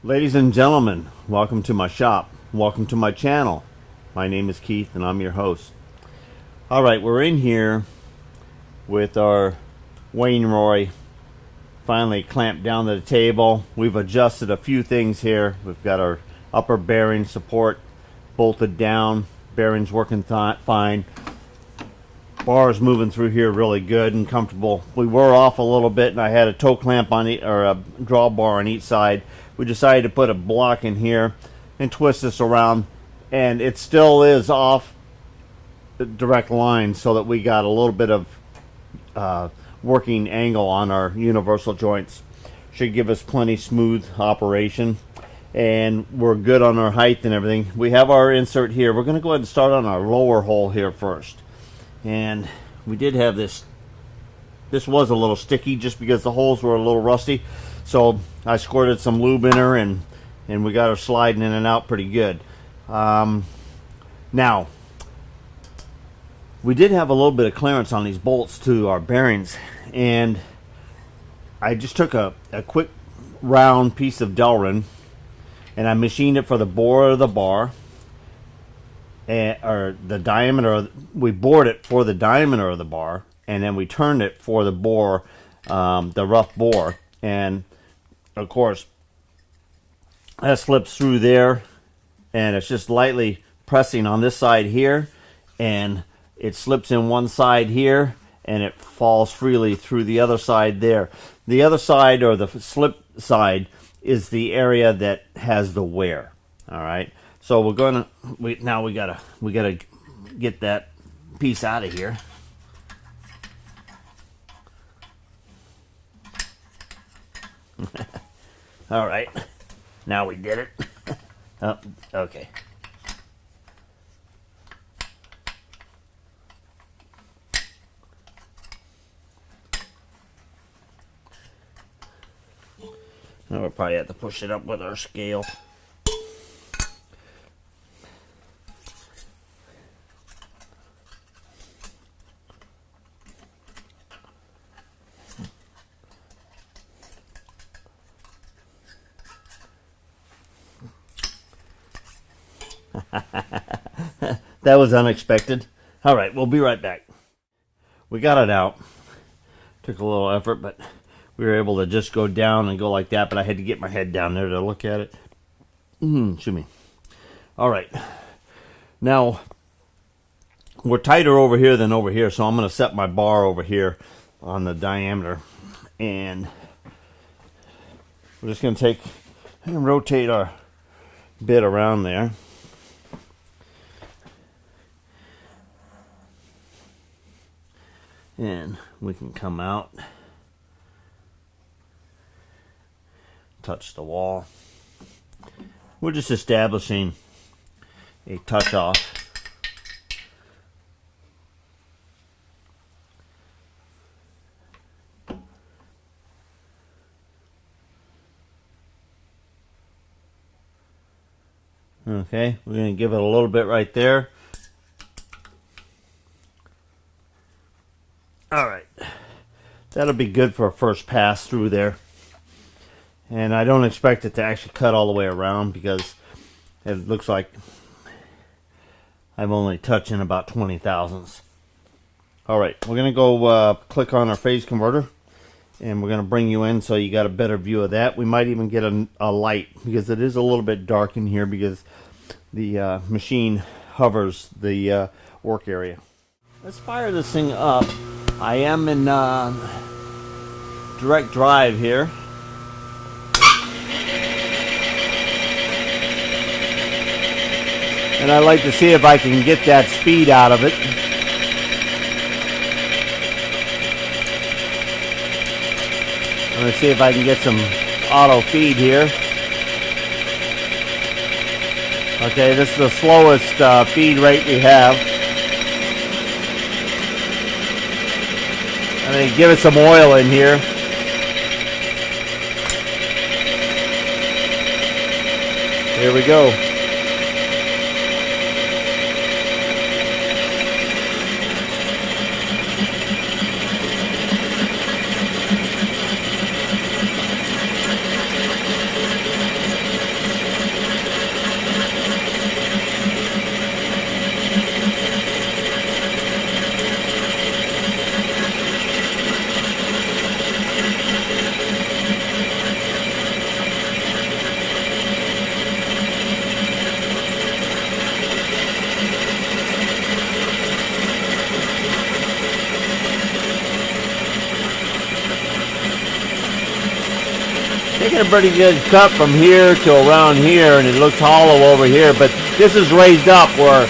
Ladies and gentlemen, welcome to my shop. Welcome to my channel. My name is Keith and I'm your host. Alright, we're in here with our Wain Roy finally clamped down to the table. We've adjusted a few things here. We've got our upper bearing support bolted down. Bearings working fine. Bars moving through here really good and comfortable. We were off a little bit and I had a toe clamp on or a drawbar on each side. We decided to put a block in here and twist this around, and it still is off the direct line so that we got a little bit of working angle on our universal joints. Should give us plenty smooth operation, and we're good on our height and everything. We have our insert here. We're going to go ahead and start on our lower hole here first. And we did have this was a little sticky just because the holes were a little rusty, so I squirted some lube in her and we got her sliding in and out pretty good. Now we did have a little bit of clearance on these bolts to our bearings, and I just took a quick round piece of Delrin and I machined it for the bore of the bar, or the diameter. We bored it for the diameter of the bar, and then we turned it for the bore, the rough bore, and of course that slips through there, and it's just lightly pressing on this side here, and it slips in one side here and it falls freely through the other side there. The other side, or the slip side, is the area that has the wear. All right, so we're gonna we gotta get that piece out of here. All right, now we did it. Oh, okay. Now we'll probably have to push it up with our scale. That was unexpected. All right, we'll be right back. We got it out. Took a little effort, but we were able to just go down and go like that, but I had to get my head down there to look at it. Excuse me. All right. Now, we're tighter over here than over here, so I'm going to set my bar over here on the diameter. And we're just going to take and rotate our bit around there. And we can come out, touch the wall. We're just establishing a touch off. Okay, we're going to give it a little bit right there. Alright, that'll be good for a first pass through there. And I don't expect it to actually cut all the way around because it looks like I'm only touching about 20 thousandths. Alright, we're going to go click on our phase converter, and we're going to bring you in so you got a better view of that. We might even get a light because it is a little bit dark in here because the machine hovers the work area. Let's fire this thing up. I am in direct drive here. And I like to see if I can get that speed out of it. I'm going to see if I can get some auto feed here. Okay, this is the slowest feed rate we have. I'm going to give it some oil in here. Here we go. Taking a pretty good cut from here to around here, and it looks hollow over here, but this is raised up where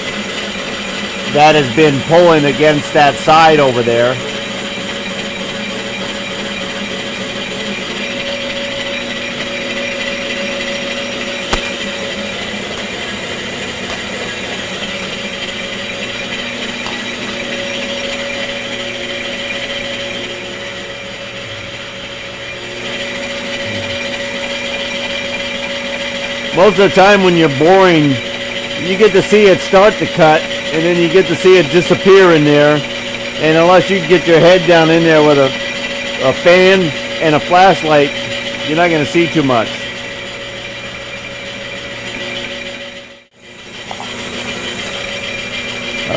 that has been pulling against that side over there. Most of the time when you're boring, you get to see it start to cut, and then you get to see it disappear in there. And unless you get your head down in there with a fan and a flashlight, you're not going to see too much.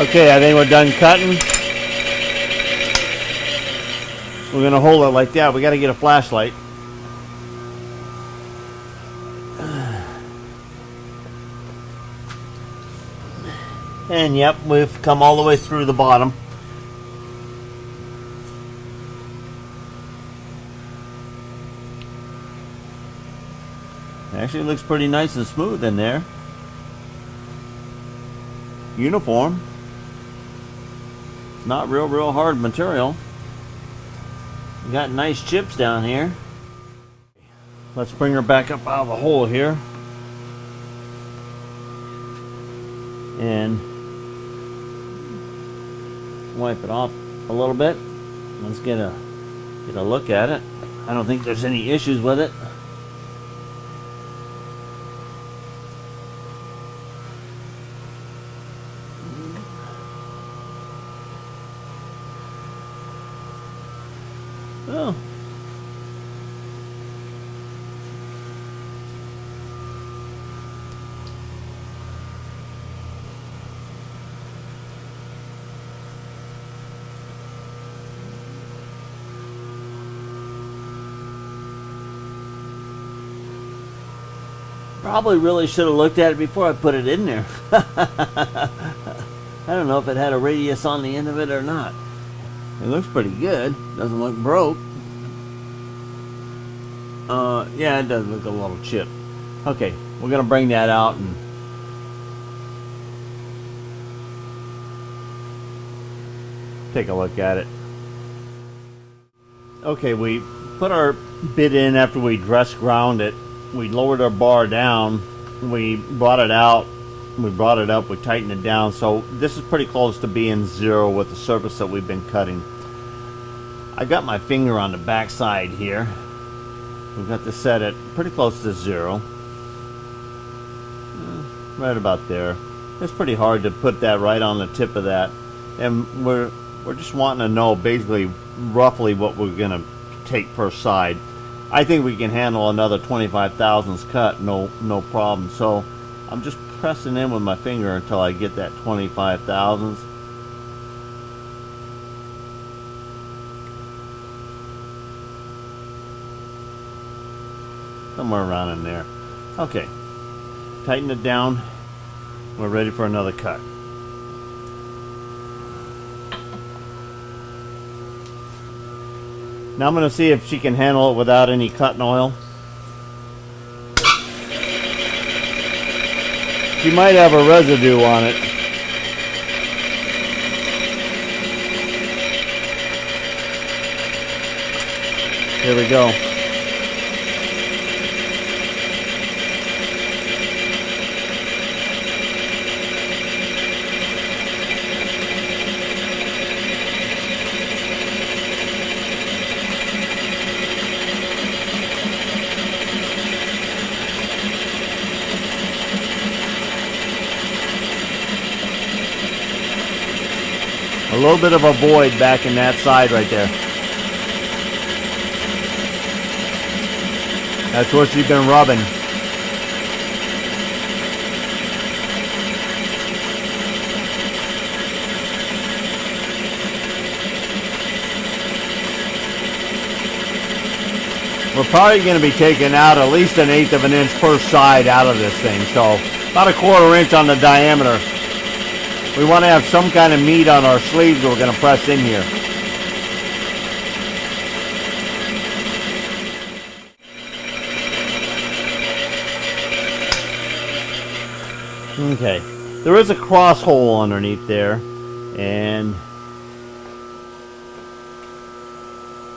Okay, I think we're done cutting. We're going to hold it like that. We got to get a flashlight. And yep, we've come all the way through the bottom. It actually looks pretty nice and smooth in there. Uniform. Not real hard material. We got nice chips down here. Let's bring her back up out of the hole here. And wipe it off a little bit. Let's get a look at it. I don't think there's any issues with it. Oh. Probably really should have looked at it before I put it in there. I don't know if it had a radius on the end of it or not. It looks pretty good. Doesn't look broke. Yeah, it does look a little chipped. Okay, we're gonna bring that out and take a look at it. Okay, we put our bit in after we dress ground it. We lowered our bar down, we brought it out, we brought it up, we tightened it down, so this is pretty close to being zero with the surface that we've been cutting. I got my finger on the back side here. We've got to set it pretty close to zero. Right about there. It's pretty hard to put that right on the tip of that. And we're just wanting to know basically roughly what we're going to take per side. I think we can handle another 25 thousandths cut, no problem. So I'm just pressing in with my finger until I get that 25 thousandths. Somewhere around in there. Okay, tighten it down. We're ready for another cut. Now I'm going to see if she can handle it without any cutting oil. She might have a residue on it. Here we go. A little bit of a void back in that side right there. That's where she's been rubbing. We're probably going to be taking out at least 1/8 of an inch per side out of this thing. So about 1/4 inch on the diameter. We want to have some kind of meat on our sleeves we're going to press in here. Okay, there is a cross hole underneath there, and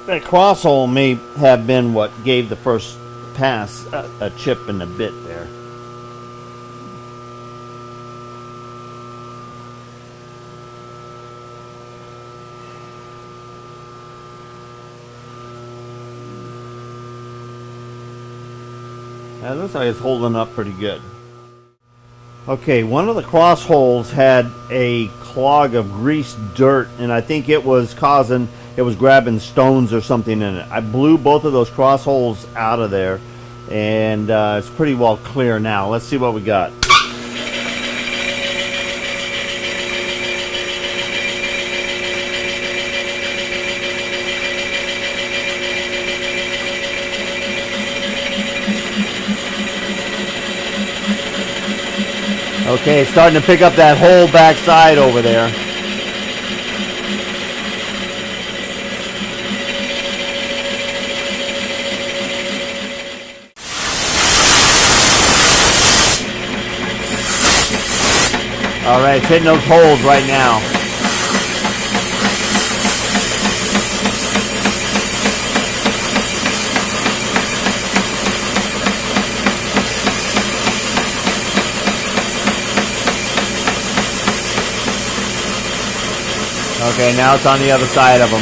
that cross hole may have been what gave the first pass a chip in the bit there. It looks like it's holding up pretty good. Okay, one of the cross holes had a clog of greased dirt, and I think it was grabbing stones or something in it. I blew both of those cross holes out of there, and it's pretty well clear now. Let's see what we got. Okay, it's starting to pick up that whole back side over there. All right, it's hitting those holes right now. Okay, now it's on the other side of them.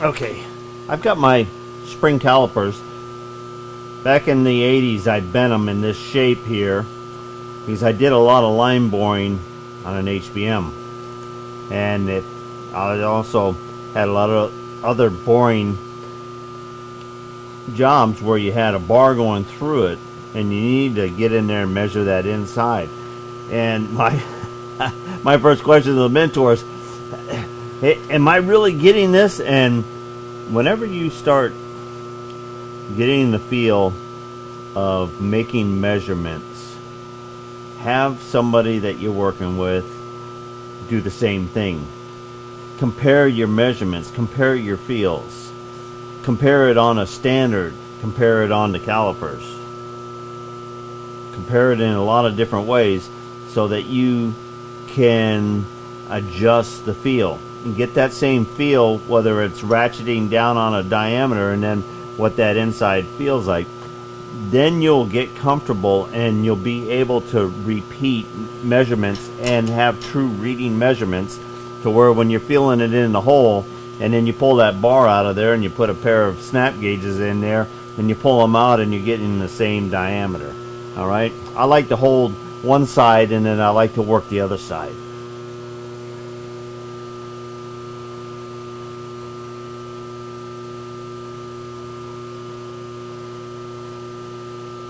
Okay, I've got my spring calipers. Back in the 80s, I bent them in this shape here because I did a lot of line boring on an HBM. And I also had a lot of other boring jobs where you had a bar going through it and you need to get in there and measure that inside. And my my first question to the mentors, hey, am I really getting this? And whenever you start getting the feel of making measurements, have somebody that you're working with do the same thing. Compare your measurements, compare your feels, compare it on a standard, compare it on the calipers, compare it in a lot of different ways so that you can adjust the feel and get that same feel, whether it's ratcheting down on a diameter and then what that inside feels like. Then you'll get comfortable and you'll be able to repeat measurements and have true reading measurements to where when you're feeling it in the hole and then you pull that bar out of there and you put a pair of snap gauges in there and you pull them out and you're getting the same diameter. Alright, I like to hold one side and then I like to work the other side.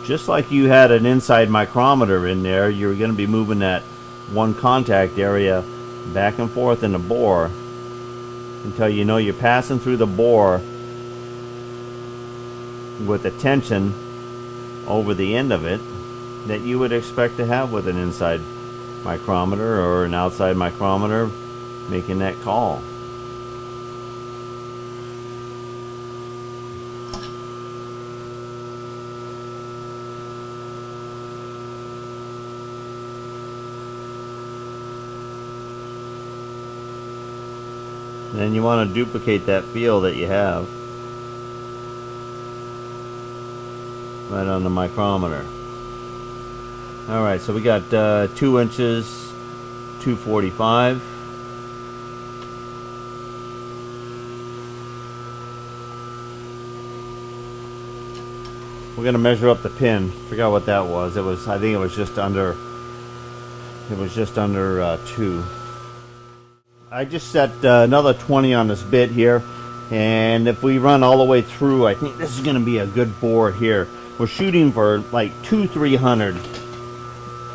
Just like you had an inside micrometer in there, you're going to be moving that one contact area back and forth in the bore until you know you're passing through the bore with the tension over the end of it that you would expect to have with an inside micrometer or an outside micrometer making that call. Then you want to duplicate that feel that you have right on the micrometer. Alright, so we got 2 inches, 245. We're going to measure up the pin. Forgot what that was. I think it was just under 2. I just set another 20 on this bit here, and if we run all the way through, I think this is going to be a good bore here. we're shooting for like 300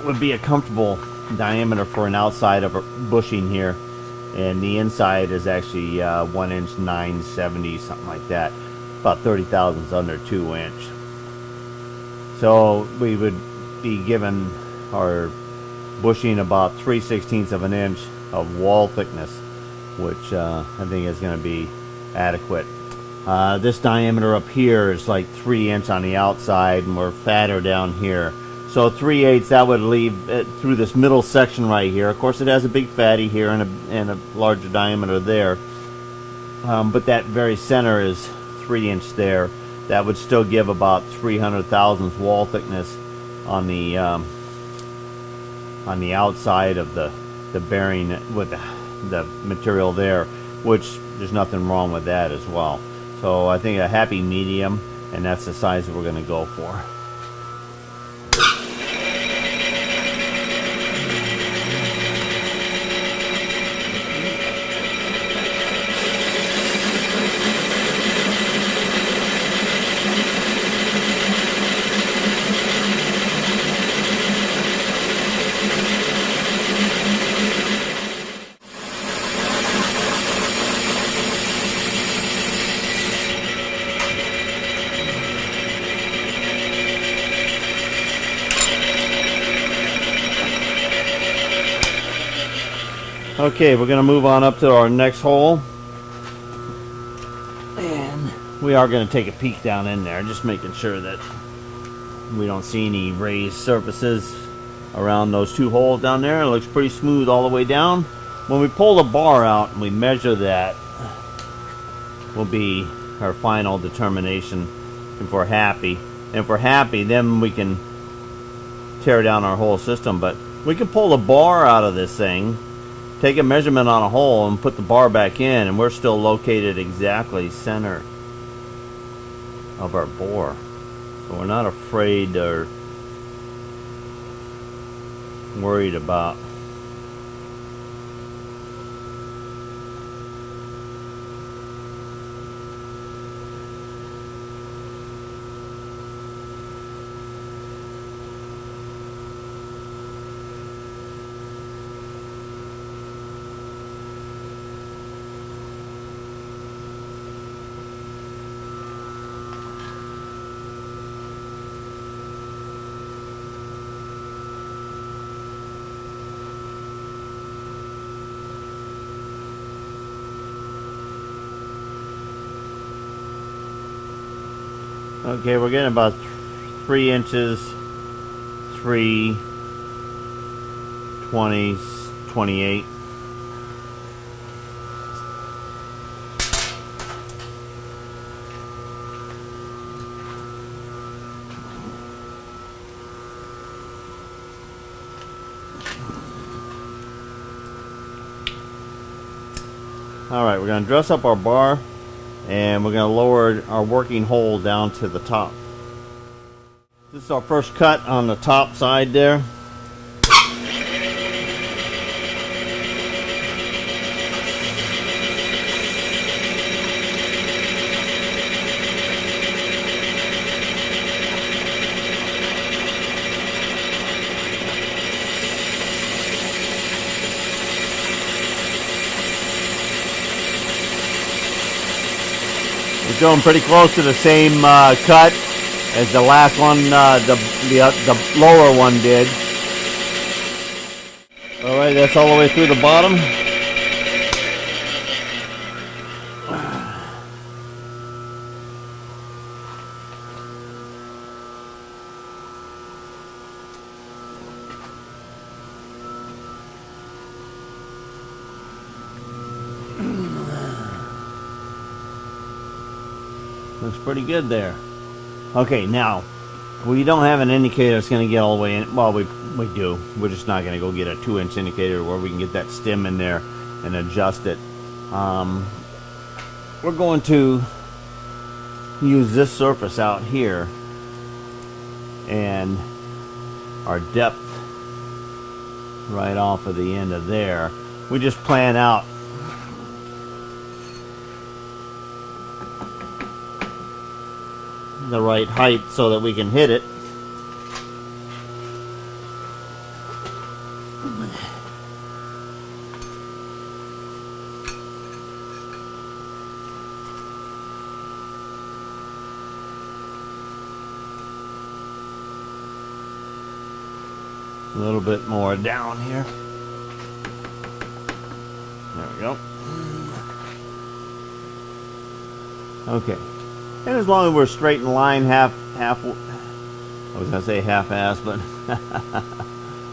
would be a comfortable diameter for an outside of a bushing here, and the inside is actually 1 inch 970, something like that, about 30 thousandths under 2 inch. So we would be given our bushing about 3/16 of an inch of wall thickness, which I think is going to be adequate. This diameter up here is like 3 inch on the outside, and we're fatter down here. So 3/8, that would leave it through this middle section right here. Of course, it has a big fatty here and a larger diameter there. But that very center is 3 inch there. That would still give about 300 thousandths wall thickness on the outside of the bearing with the material there, which there's nothing wrong with that as well. So I think a happy medium, and that's the size that we're going to go for. Okay, we're going to move on up to our next hole, and we are going to take a peek down in there, just making sure that we don't see any raised surfaces around those 2 holes down there. It looks pretty smooth all the way down. When we pull the bar out and we measure that, will be our final determination if we're happy. And if we're happy, then we can tear down our whole system. But we can pull the bar out of this thing, take a measurement on a hole, and put the bar back in, and we're still located exactly center of our bore. So we're not afraid or worried about Okay, we're getting about 3 inches, 3, 20, 28. Alright, we're going to dress up our bar, and we're going to lower our working hole down to the top. This is our first cut on the top side there. We're going pretty close to the same cut as the last one, the lower one did. All right, that's all the way through the bottom. Looks pretty good there. Okay, now we don't have an indicator that's going to get all the way in. Well, we do. We're just not going to go get a 2-inch indicator where we can get that stem in there and adjust it. We're going to use this surface out here and our depth right off of the end of there. We just plan out the right height so that we can hit it. A little bit more down here. There we go. Okay. And as long as we're straight in line, half, I was gonna say half-ass, but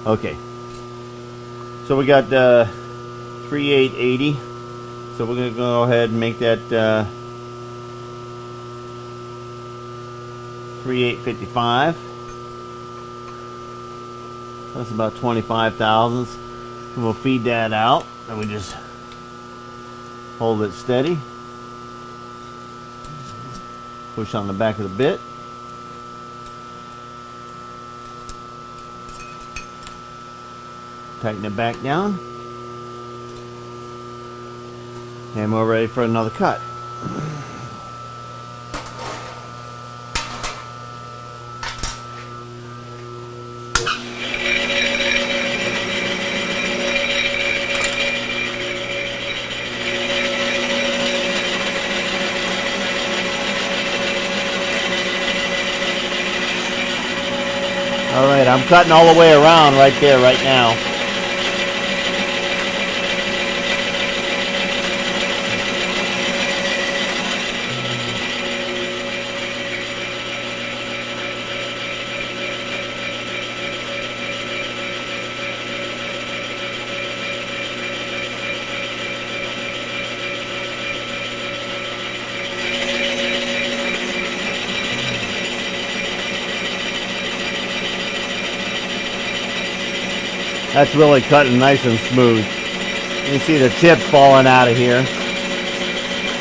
okay. So we got 3880. So we're gonna go ahead and make that 3855. That's about 25 thousandths. And we'll feed that out, and we just hold it steady. Push on the back of the bit. Tighten it back down. And we're ready for another cut. Alright, I'm cutting all the way around right there, right now. That's really cutting nice and smooth. You can see the chips falling out of here.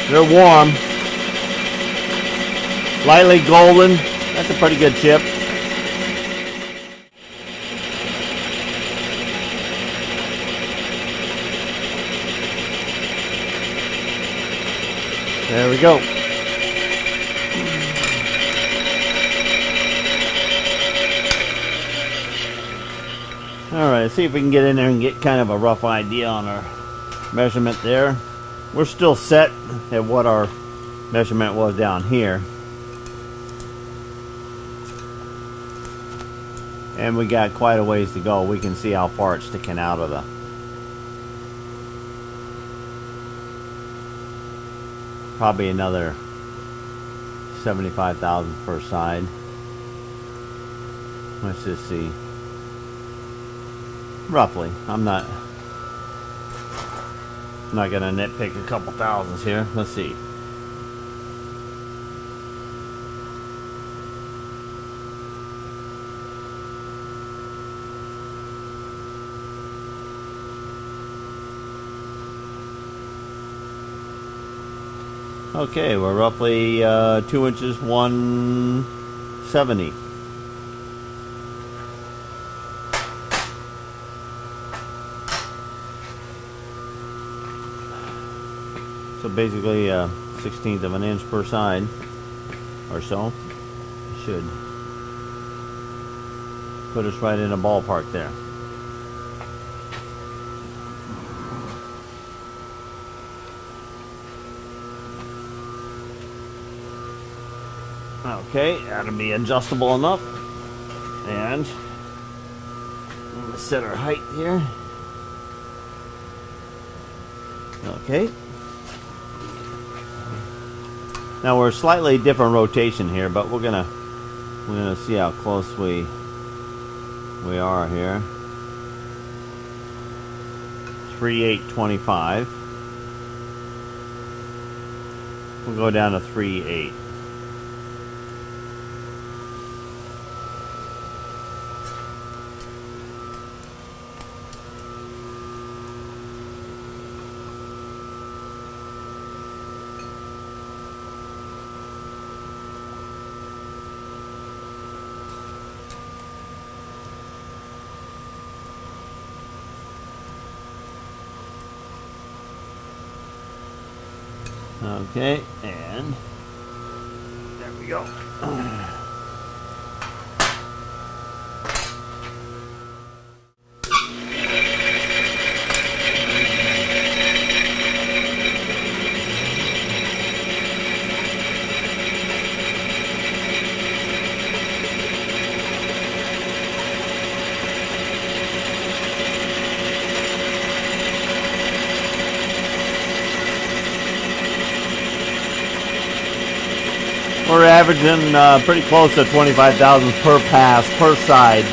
They're warm. Lightly golden. That's a pretty good chip. There we go. Alright, let's see if we can get in there and get kind of a rough idea on our measurement there. We're still set at what our measurement was down here. And we got quite a ways to go. We can see how far it's sticking out of the... Probably another 75 thousandths per side. Let's just see. Roughly. I'm not gonna nitpick a couple thousandths here. Let's see. Okay, we're roughly 2 inches 170. So basically 1/16 of an inch per side or so. Should put us right in a ballpark there. Okay, that'll be adjustable enough. And I'm going to set our height here. Okay. Now we're slightly different rotation here, but we're gonna see how close we are here. 3/825. We'll go down to 3/8. Okay, and there we we go. We're averaging pretty close to 25,000 per pass, per side.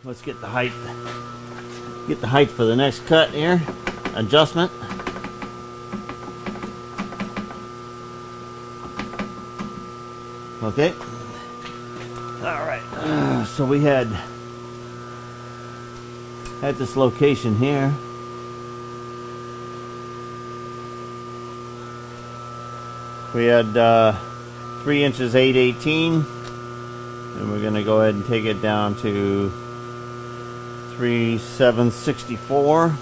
Let's get the height. Get the height for the next cut here. Adjustment. Okay. All right. So we had this location here. We had 3 inches 8/18, and we're going to go ahead and take it down to 3/7/64.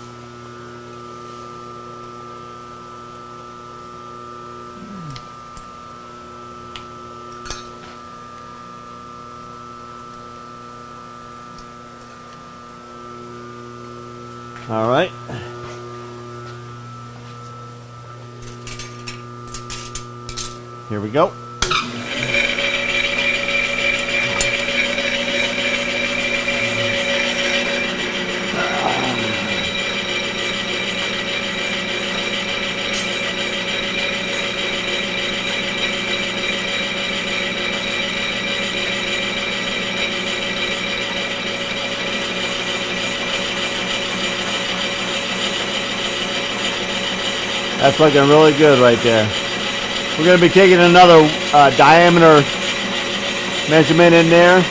All right. Here we go. That's looking really good right there. We're going to be taking another diameter measurement in there.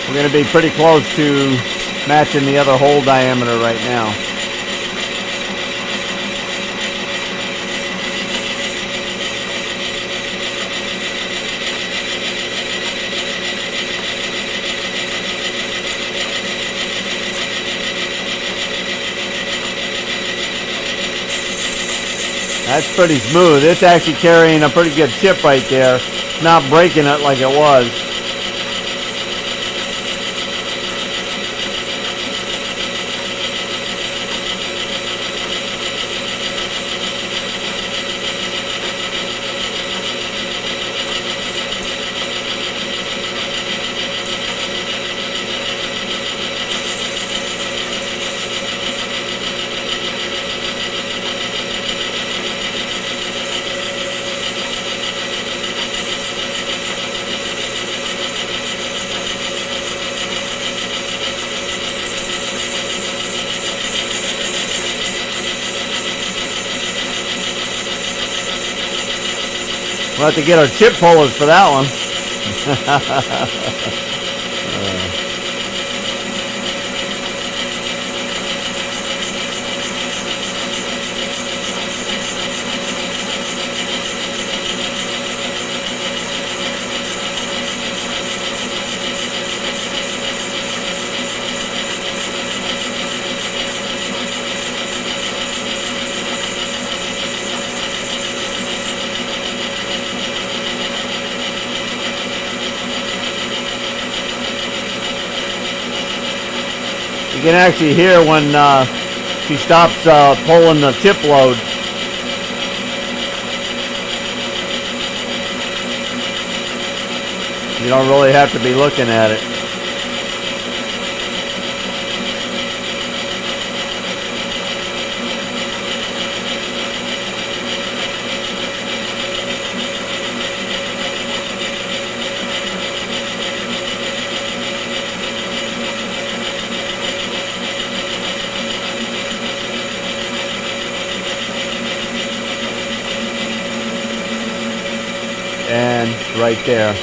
We're going to be pretty close to matching the other hole diameter right now. That's pretty smooth. It's actually carrying a pretty good chip right there. Not breaking it like it was. We'll have to get our chip pullers for that one. You can actually hear when she stops pulling the chip load. You don't really have to be looking at it. and right there.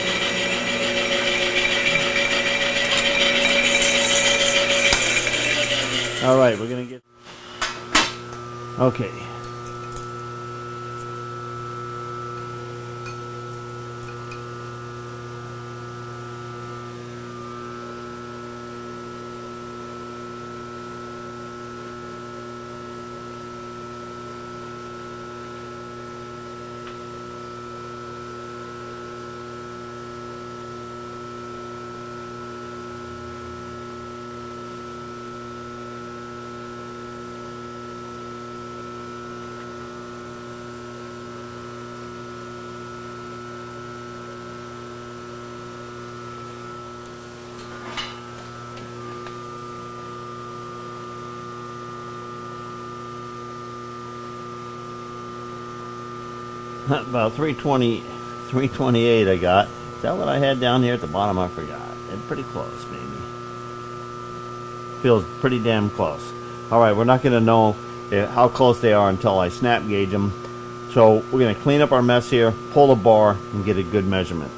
All right, we're gonna get, okay. About 320, 328 I got. Is that what I had down here at the bottom? I forgot. It's pretty close, maybe. Feels pretty damn close. Alright, we're not going to know how close they are until I snap gauge them. So we're going to clean up our mess here, pull the bar, and get a good measurement.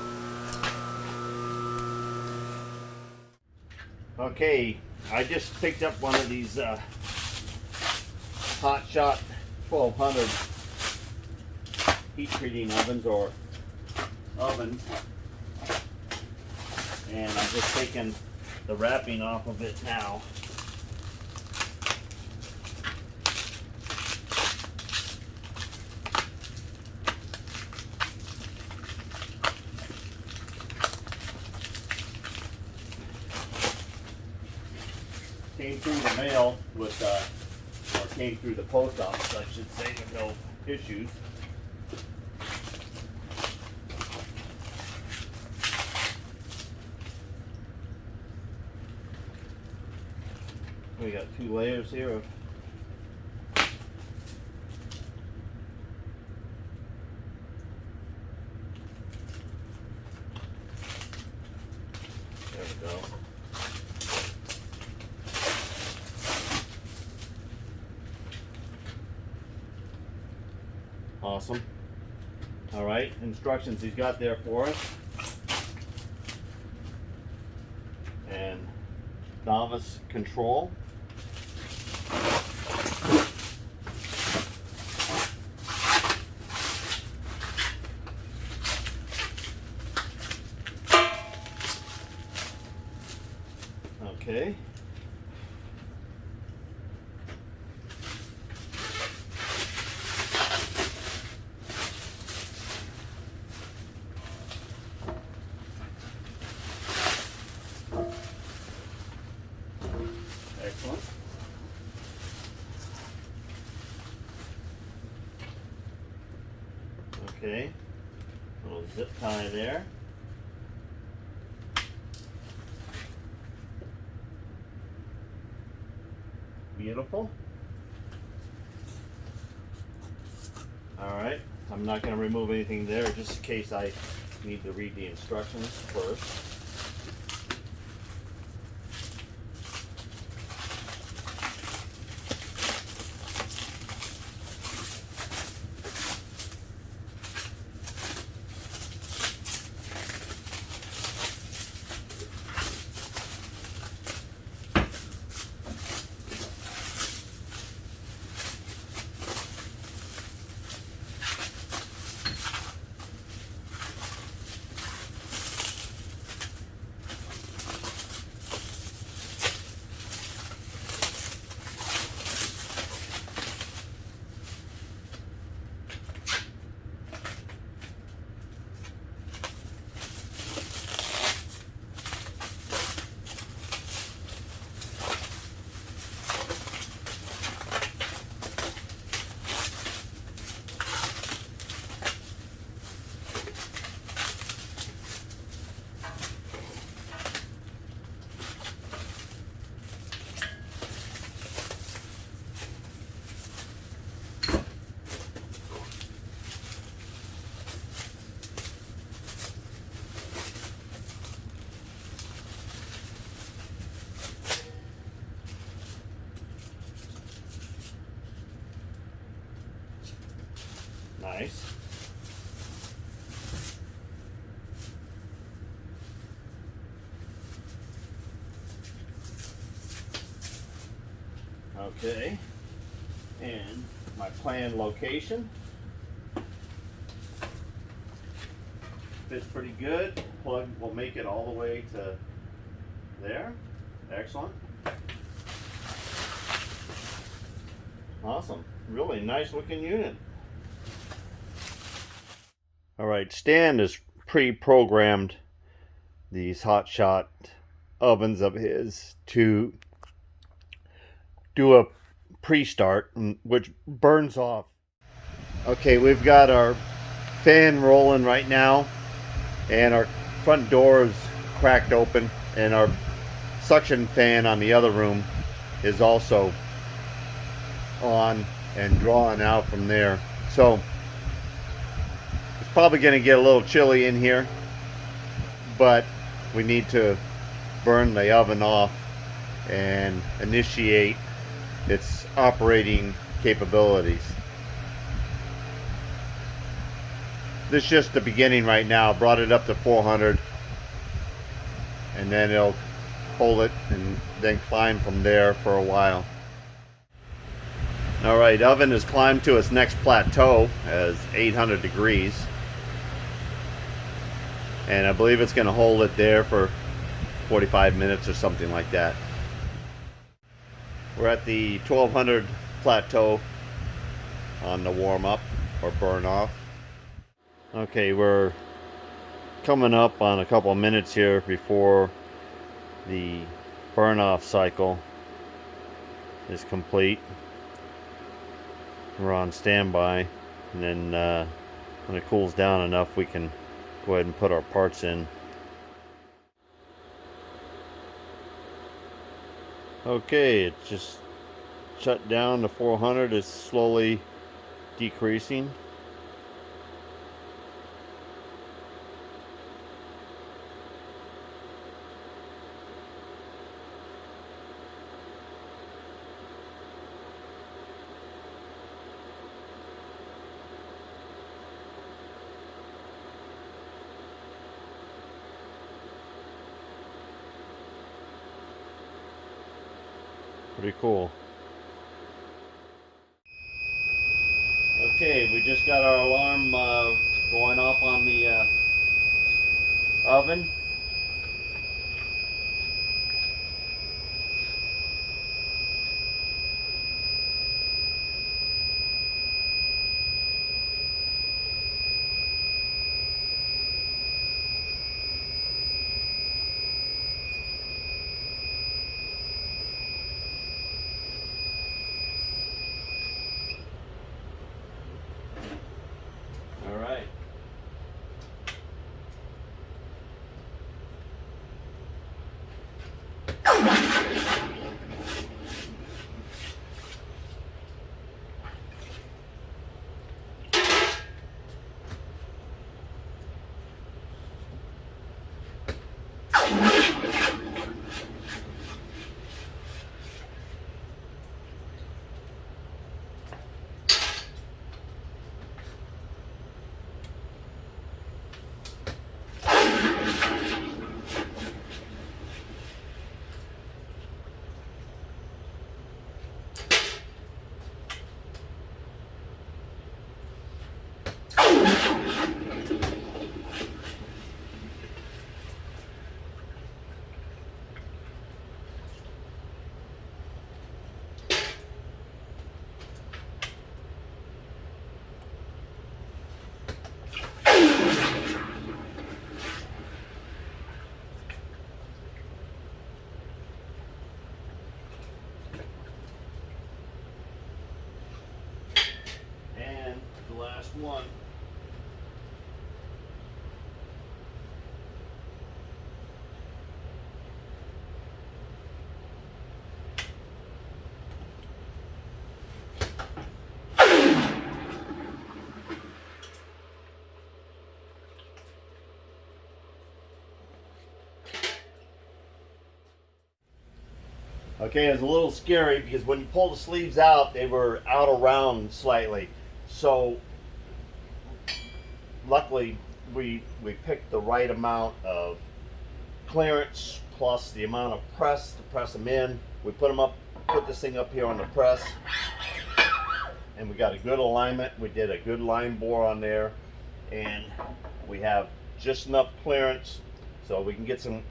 Okay, I just picked up one of these Hot Shot 1200 heat treating ovens or ovens, and I'm just taking the wrapping off of it now. Came through the mail with or came through the post office, I should say, with no issues. We got 2 layers here of there we go. Awesome. All right, instructions he's got there for us. And novice control. Okay. Excellent. Okay. Little zip tie there. Beautiful. All right, I'm not going to remove anything there just in case I need to read the instructions first. Nice. Okay, and my planned location fits pretty good. Plug will make it all the way to there. Excellent. Awesome. Really nice looking unit. Alright, Stan has pre-programmed these hotshot ovens of his to do a pre-start, which burns off. Okay, we've got our fan rolling right now, and our front door is cracked open, and our suction fan on the other room is also on and drawing out from there. So it's probably going to get a little chilly in here, but we need to burn the oven off and initiate its operating capabilities. This is just the beginning right now. Brought it up to 400, and then it'll hold it and then climb from there for a while. Alright, oven has climbed to its next plateau as 800 degrees, and I believe it's going to hold it there for 45 minutes or something like that. We're at the 1200 plateau on the warm up or burn off. Okay, we're coming up on a couple of minutes here before the burn off cycle is complete. We're on standby, and then when it cools down enough, we can go ahead and put our parts in. Okay, it just shut down to 400. It's slowly decreasing. Pretty cool. Okay, we just got our alarm going off on the oven. All right. Last one. Okay, it was a little scary because when you pull the sleeves out, they were out around slightly. So luckily we picked the right amount of clearance plus the amount of press to press them in. We put them up put this thing up here on the press, and we got a good alignment. We did a good line bore on there, and we have just enough clearance so we can get some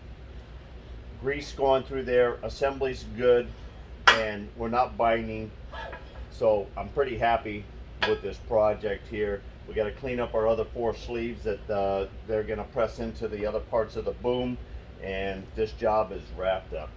grease going through there. Assembly's good, and we're not binding, so I'm pretty happy with this project here. We got to clean up our other 4 sleeves that they're going to press into the other parts of the boom, and this job is wrapped up.